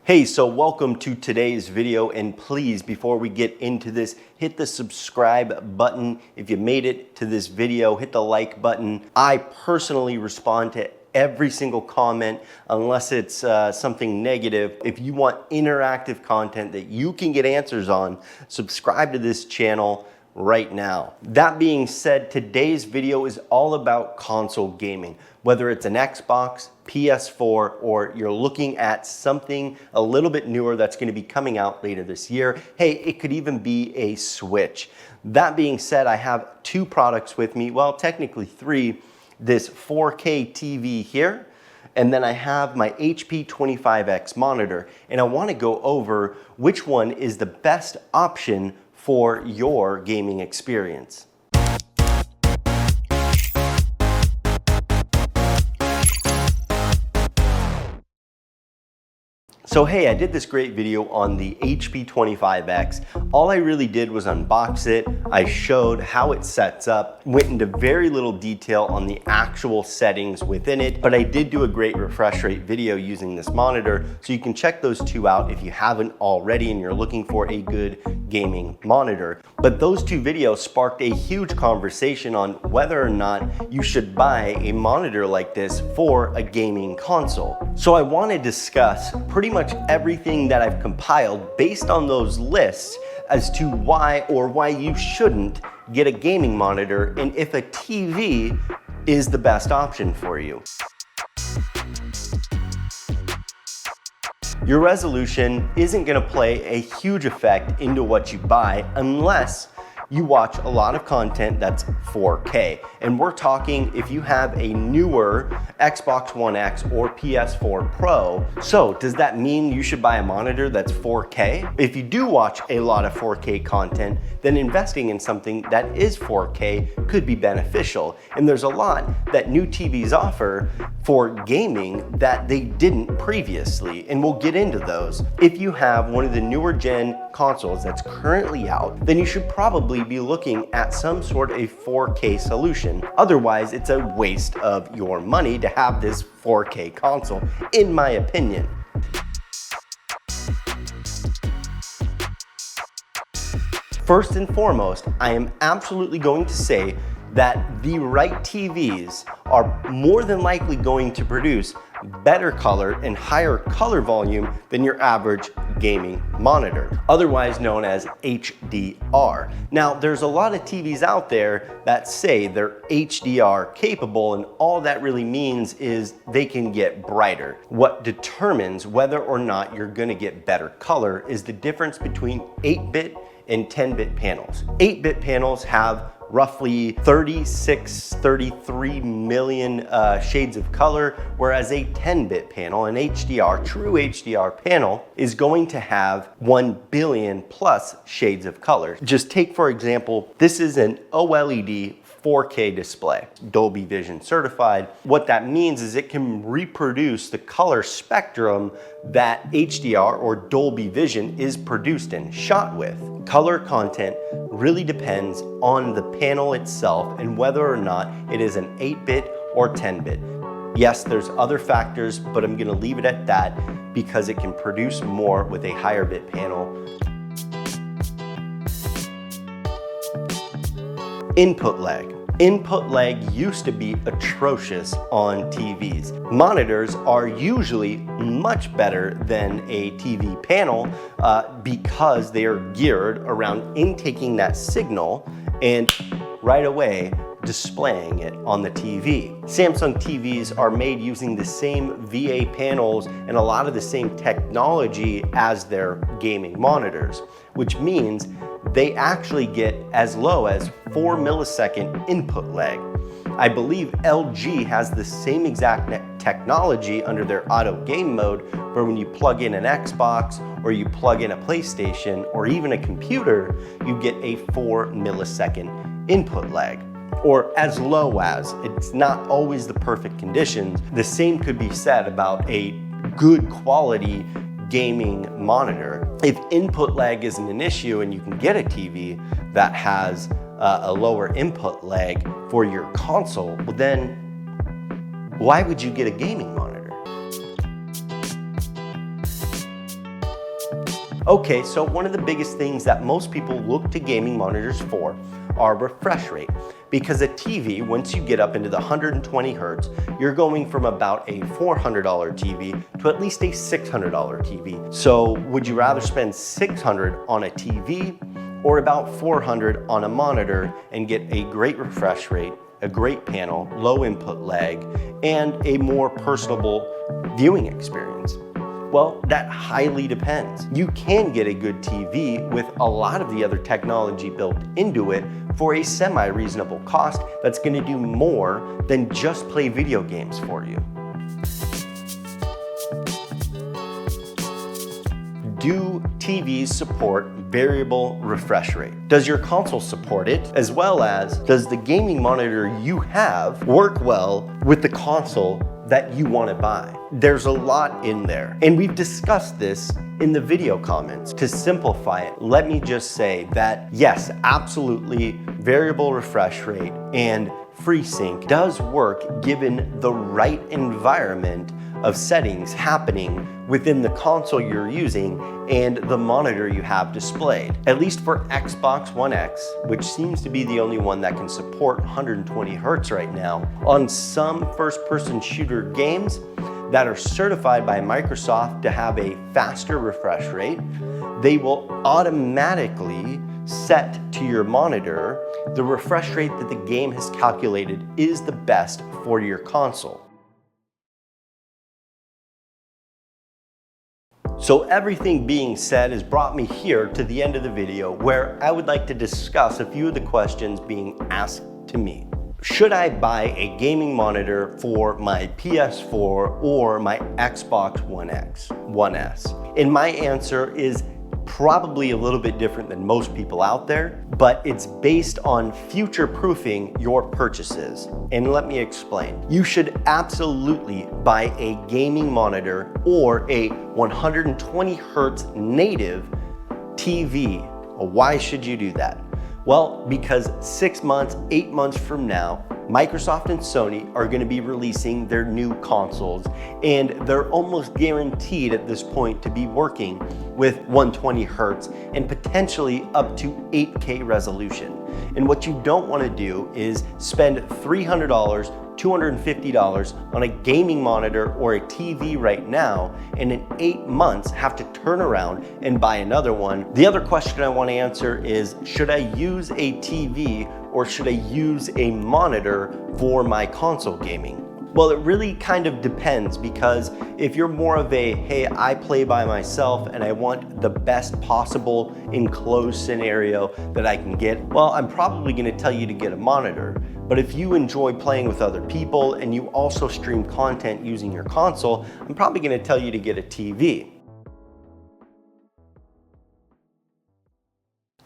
Hey, so welcome to today's video, and please, before we get into this, hit the subscribe button. If you made it to this video, hit the like button. I personally respond to every single comment unless it's something negative. If you want interactive content that you can get answers on, subscribe to this channel right now. That being said, today's video is all about console gaming. Whether it's an Xbox, PS4, or you're looking at something a little bit newer that's going to be coming out later this year. Hey, it could even be a Switch. That being said, I have two products with me. Well, technically three. This 4K TV here, and then I have my HP 25X monitor, and I want to go over which one is the best option for your gaming experience. So hey, I did this great video on the HP 25X. All I really did was unbox it. I showed how it sets up, went into very little detail on the actual settings within it, but I did do a great refresh rate video using this monitor, so you can check those two out if you haven't already and you're looking for a good gaming monitor. But those two videos sparked a huge conversation on whether or not you should buy a monitor like this for a gaming console. So I want to discuss pretty much everything that I've compiled based on those lists as to why you shouldn't get a gaming monitor and if a TV is the best option for you. Your resolution isn't going to play a huge effect into what you buy unless you watch a lot of content that's 4K. And we're talking if you have a newer Xbox One X or PS4 Pro. So does that mean you should buy a monitor that's 4K? If you do watch a lot of 4K content, then investing in something that is 4K could be beneficial. And there's a lot that new TVs offer for gaming that they didn't previously, and we'll get into those. If you have one of the newer gen consoles that's currently out, then you should probably be looking at some sort of a 4K solution. Otherwise, it's a waste of your money to have this 4K console, in my opinion. First and foremost, I am absolutely going to say that the right TVs are more than likely going to produce better color and higher color volume than your average gaming monitor, otherwise known as HDR. Now, there's a lot of TVs out there that say they're HDR capable, and all that really means is they can get brighter. What determines whether or not you're gonna get better color is the difference between 8-bit and 10-bit panels. 8-bit panels have roughly 33 million shades of color, whereas a 10-bit panel, an HDR, true HDR panel, is going to have 1 billion plus shades of color. Just take, for example, this is an OLED 4K display, Dolby Vision certified. What that means is it can reproduce the color spectrum that HDR or Dolby Vision is produced and shot with. Color content really depends on the panel itself and whether or not it is an 8-bit or 10-bit. Yes, there's other factors, but I'm gonna leave it at that because it can produce more with a higher bit panel. Input lag. Input lag used to be atrocious on TVs. Monitors are usually much better than a TV panel because they are geared around intaking that signal and right away displaying it on the TV. Samsung TVs are made using the same VA panels and a lot of the same technology as their gaming monitors, which means they actually get as low as 4 millisecond input lag. I believe LG has the same exact technology under their auto game mode, where when you plug in an Xbox or you plug in a PlayStation or even a computer, you get a 4 millisecond input lag. Or as low as. It's not always the perfect conditions. The same could be said about a good quality gaming monitor. If input lag isn't an issue and you can get a TV that has a lower input lag for your console, well then why would you get a gaming monitor? Okay, so one of the biggest things that most people look to gaming monitors for are refresh rate. Because a TV, once you get up into the 120 hertz, you're going from about a $400 TV to at least a $600 TV. So would you rather spend $600 on a TV or about $400 on a monitor and get a great refresh rate, a great panel, low input lag, and a more personable viewing experience? Well, that highly depends. You can get a good TV with a lot of the other technology built into it for a semi-reasonable cost that's going to do more than just play video games for you. Do TVs support variable refresh rate? Does your console support it? As well as, does the gaming monitor you have work well with the console that you want to buy? There's a lot in there, and we've discussed this in the video comments. To simplify it, let me just say that yes, absolutely, variable refresh rate and FreeSync does work given the right environment of settings happening within the console you're using and the monitor you have displayed. At least for Xbox One X, which seems to be the only one that can support 120 hertz right now, on some first-person shooter games that are certified by Microsoft to have a faster refresh rate, they will automatically set to your monitor the refresh rate that the game has calculated is the best for your console. So everything being said has brought me here to the end of the video where I would like to discuss a few of the questions being asked to me. Should I buy a gaming monitor for my PS4 or my Xbox One X, One S? And my answer is probably a little bit different than most people out there, but it's based on future-proofing your purchases. And let me explain. You should absolutely buy a gaming monitor or a 120 hertz native TV. Why should you do that? Well, because 6 months, 8 months from now, Microsoft and Sony are going to be releasing their new consoles, and they're almost guaranteed at this point to be working with 120 hertz and potentially up to 8K resolution. And what you don't want to do is spend $300, $250 on a gaming monitor or a TV right now, and in 8 months have to turn around and buy another one. The other question I want to answer is, should I use a TV or should I use a monitor for my console gaming? Well, it really kind of depends, because if you're more of a, hey, I play by myself and I want the best possible enclosed scenario that I can get, well, I'm probably going to tell you to get a monitor. But if you enjoy playing with other people and you also stream content using your console, I'm probably going to tell you to get a TV.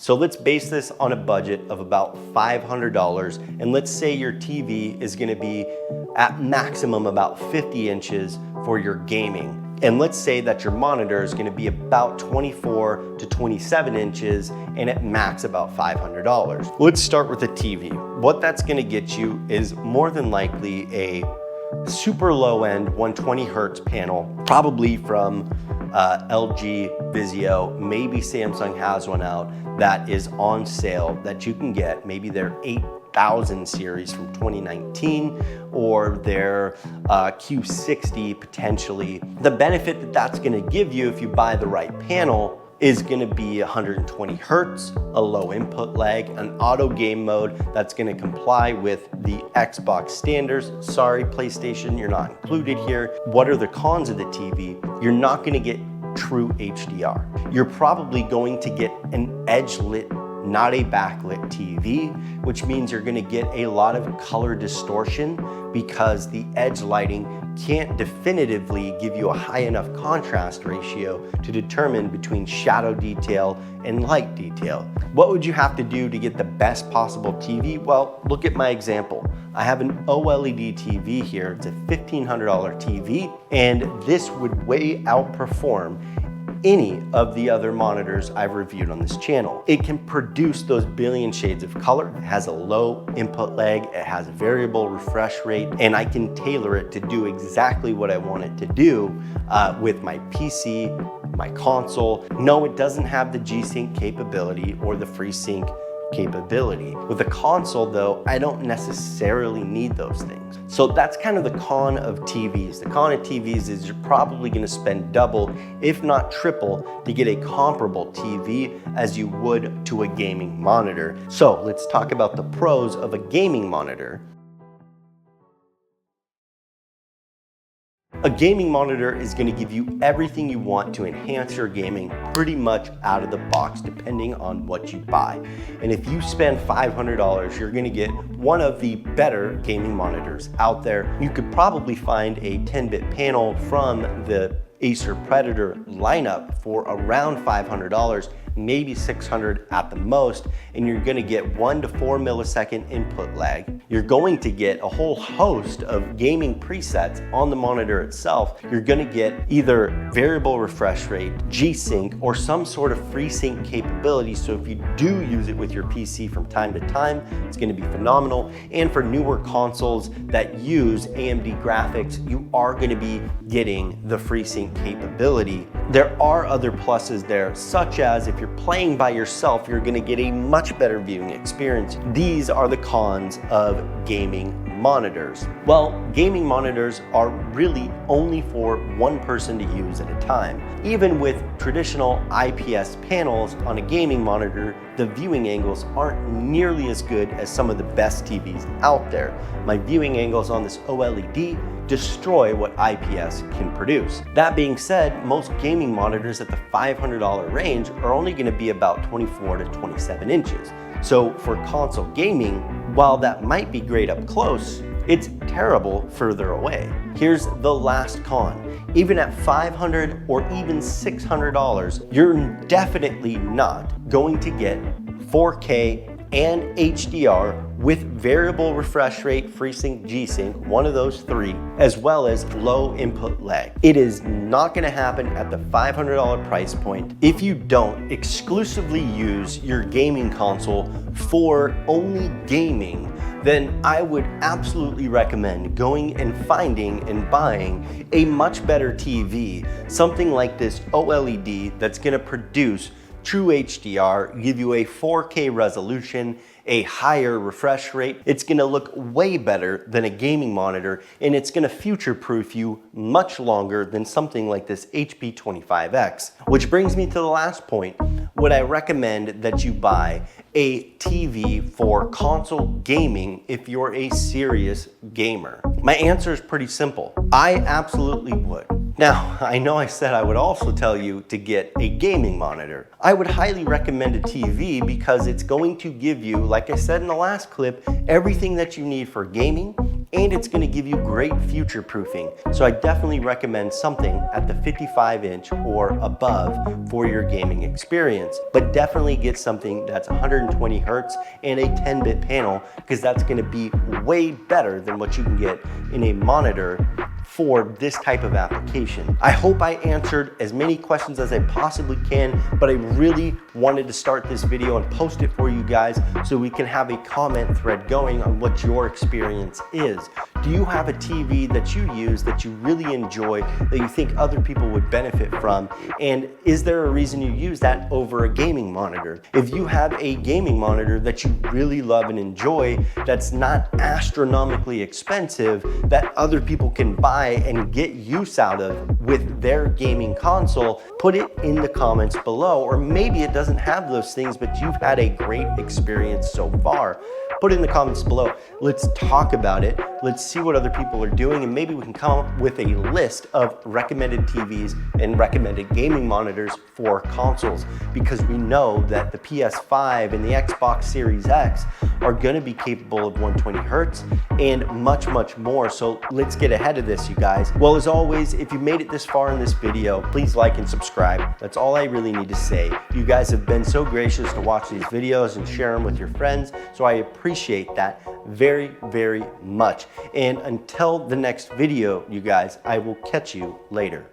So let's base this on a budget of about $500, and let's say your TV is gonna be at maximum about 50 inches for your gaming. And let's say that your monitor is gonna be about 24 to 27 inches and at max about $500. Let's start with a TV. What that's gonna get you is more than likely a super low end 120 hertz panel, probably from LG, Vizio, maybe Samsung has one out that is on sale that you can get, maybe their 8000 series from 2019 or their Q60 potentially. The benefit that that's gonna give you if you buy the right panel is gonna be 120 hertz, a low input lag, an auto game mode that's gonna comply with the Xbox standards. Sorry, PlayStation, you're not included here. What are the cons of the TV? You're not gonna get true HDR. You're probably going to get an edge-lit, not a backlit TV, which means you're gonna get a lot of color distortion because the edge lighting can't definitively give you a high enough contrast ratio to determine between shadow detail and light detail. What would you have to do to get the best possible TV? Well, look at my example. I have an OLED TV here. It's a $1,500 TV, and this would way outperform any of the other monitors I've reviewed on this channel. It can produce those billion shades of color. It has a low input lag, it has a variable refresh rate, and I can tailor it to do exactly what I want it to do with my PC, my console. No, it doesn't have the Gsync capability or the FreeSync capability. With a console though, I don't necessarily need those things. So that's kind of the con of TVs. The con of TVs is you're probably gonna spend double, if not triple, to get a comparable TV as you would to a gaming monitor. So let's talk about the pros of a gaming monitor. A gaming monitor is going to give you everything you want to enhance your gaming pretty much out of the box, depending on what you buy. And if you spend $500, you're going to get one of the better gaming monitors out there. You could probably find a 10-bit panel from the Acer Predator lineup for around $500, maybe $600 at the most, and you're gonna get 1 to 4 millisecond input lag. You're going to get a whole host of gaming presets on the monitor itself. You're gonna get either variable refresh rate, Gsync, or some sort of FreeSync capability, so if you do use it with your PC from time to time, it's gonna be phenomenal. And for newer consoles that use AMD graphics, you are gonna be getting the FreeSync capability. There are other pluses there, such as if you're playing by yourself, you're gonna get a much better viewing experience. These are the cons of gaming monitors. Well, gaming monitors are really only for one person to use at a time. Even with traditional IPS panels on a gaming monitor, the viewing angles aren't nearly as good as some of the best TVs out there. My viewing angles on this OLED destroy what IPS can produce. That being said, most gaming monitors at the $500 range are only going to be about 24 to 27 inches. So for console gaming, while that might be great up close, it's terrible further away. Here's the last con. Even at $500 or even $600, you're definitely not going to get 4K and HDR with variable refresh rate, FreeSync, Gsync, one of those three, as well as low input lag. It is not gonna happen at the $500 price point if you don't exclusively use your gaming console for only gaming. Then I would absolutely recommend going and finding and buying a much better TV, something like this OLED that's gonna produce true HDR, give you a 4K resolution, a higher refresh rate. It's gonna look way better than a gaming monitor, and it's gonna future-proof you much longer than something like this HP 25X. Which brings me to the last point. Would I recommend that you buy a TV for console gaming if you're a serious gamer? My answer is pretty simple. I absolutely would. Now, I know I said I would also tell you to get a gaming monitor. I would highly recommend a TV because it's going to give you, like I said in the last clip, everything that you need for gaming, and it's going to give you great future proofing. So I definitely recommend something at the 55-inch or above for your gaming experience. But definitely get something that's 120 hertz and a 10-bit panel, because that's going to be way better than what you can get in a monitor for this type of application. I hope I answered as many questions as I possibly can, but I really wanted to start this video and post it for you guys so we can have a comment thread going on what your experience is. Do you have a TV that you use that you really enjoy, that you think other people would benefit from? And is there a reason you use that over a gaming monitor? If you have a gaming monitor that you really love and enjoy, that's not astronomically expensive, that other people can buy and get use out of with their gaming console, put it in the comments below. Or maybe it doesn't have those things, but you've had a great experience so far. Put it in the comments below. Let's talk about it. Let's see what other people are doing, and maybe we can come up with a list of recommended TVs and recommended gaming monitors for consoles, because we know that the PS5 and the Xbox Series X are gonna be capable of 120 hertz and much, much more. So let's get ahead of this, you guys. Well, as always, if you made it this far in this video, please like and subscribe. That's all I really need to say. You guys have been so gracious to watch these videos and share them with your friends, so I appreciate that very, very much. And until the next video, you guys, I will catch you later.